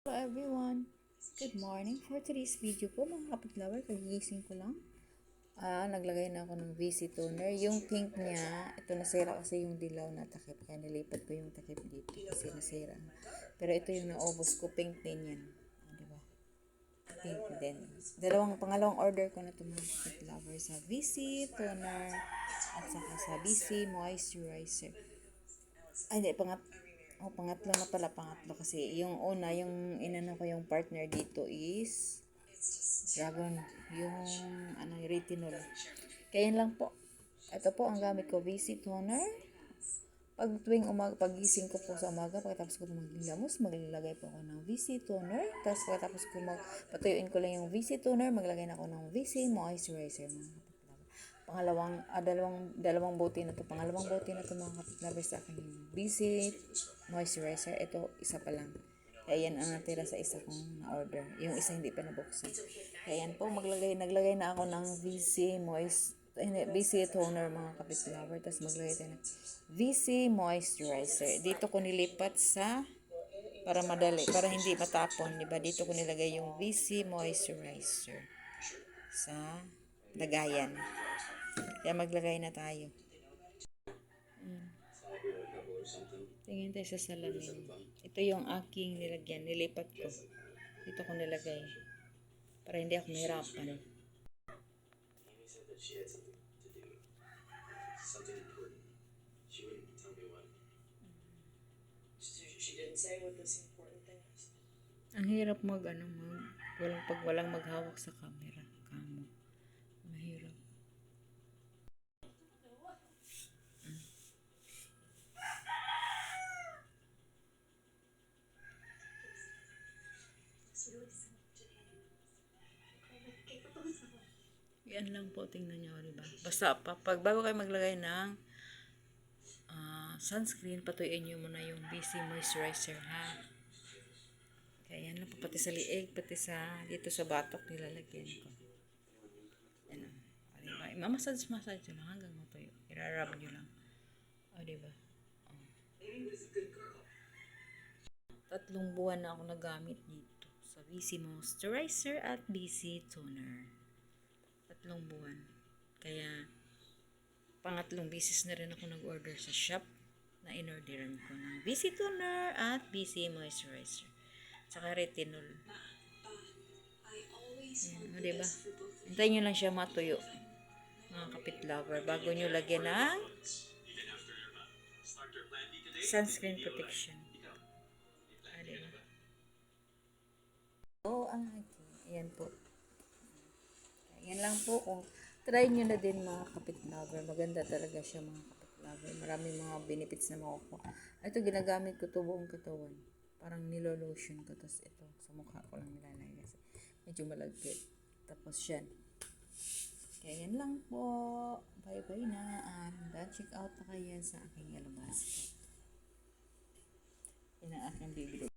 Hello everyone! Good morning! For today's video po mga kapitlover, kagigising ko lang. Naglagay na ako ng VC toner. Yung pink niya, ito nasira kasi yung dilaw na takip. Kaya nilipat ko yung takip dito kasi nasira. Pero ito yung naubos ko, pink din yan. Diba? Pink din. Pangalawang order ko na ito mga kapitlover sa VC toner at saka sa VC moisturizer. Ay, hindi, pangatlo na pala, pangatlo kasi yung una, yung inano ko yung partner dito is dragon, yung retinol. Kaya yan lang po. Ito po ang gamit ko, VC toner. Pag tuwing pagising ko po sa umaga, pagkatapos ko maglilamos, maglalagay po ako ng VC toner. Tapos pagkatapos ko patuyuin ko lang yung VC toner, maglagay na ako ng VC moisturizer. Dalawang bote na to. Pangalawang bote na to mga kapitlovers sa akin. Visit moisturizer. Ito, isa pa lang. Kaya yan ang natira sa isa kong na-order. Yung isa hindi pa nabuksan. Kaya yan po, naglagay na ako ng VC toner mga kapitlover. Tapos maglagay tayo ng VC moisturizer. Dito ko nilipat para madali, para hindi matapon. Diba? Dito ko nilagay yung VC moisturizer sa lagayan. Kaya maglagay na tayo. Tingin tayo sa salamin. Ito yung aking nilagyan. Nilipat ko. Dito ko nilagay. Para hindi ako mahirapan. Ang hirap pag walang maghawak sa camera. Mahirap. Yan lang po, tingnan nyo, diba? Basta, pag bago kayo maglagay ng sunscreen, patuyuin nyo muna yung VC moisturizer, ha? Kaya yan lang po, pati sa liig, pati dito sa batok, nilalagyan ko. Yan o. Diba? Massage nyo lang hanggang matuyo. Irarab nyo lang. O, diba? O. 3 buwan na ako nagamit dito sa VC moisturizer at VC toner. 3 buwan. Kaya, pangatlong bisis na rin ako nag-order sa shop na in-orderan ko ng VC toner at VC moisturizer. Saka retinol. Yan, diba? Hintayin nyo lang siya matuyo, mga kapitlover, bago nyo lagyan ng sunscreen protection. Diba? Ayan po. Yan lang po, kung try nyo na din mga kapitlover, maganda talaga siya mga kapitlover. Maraming mga benefits na makukuha. Ito, ginagamit ko to buong katawan. Parang nilolotion ko. Tapos ito, sa mukha ko lang nilalagay kasi medyo malagkit. Tapos yan. Kaya yan lang po. Bye-bye na. Check out na kayo sa aking yellow basket. Yan ang aking bibili.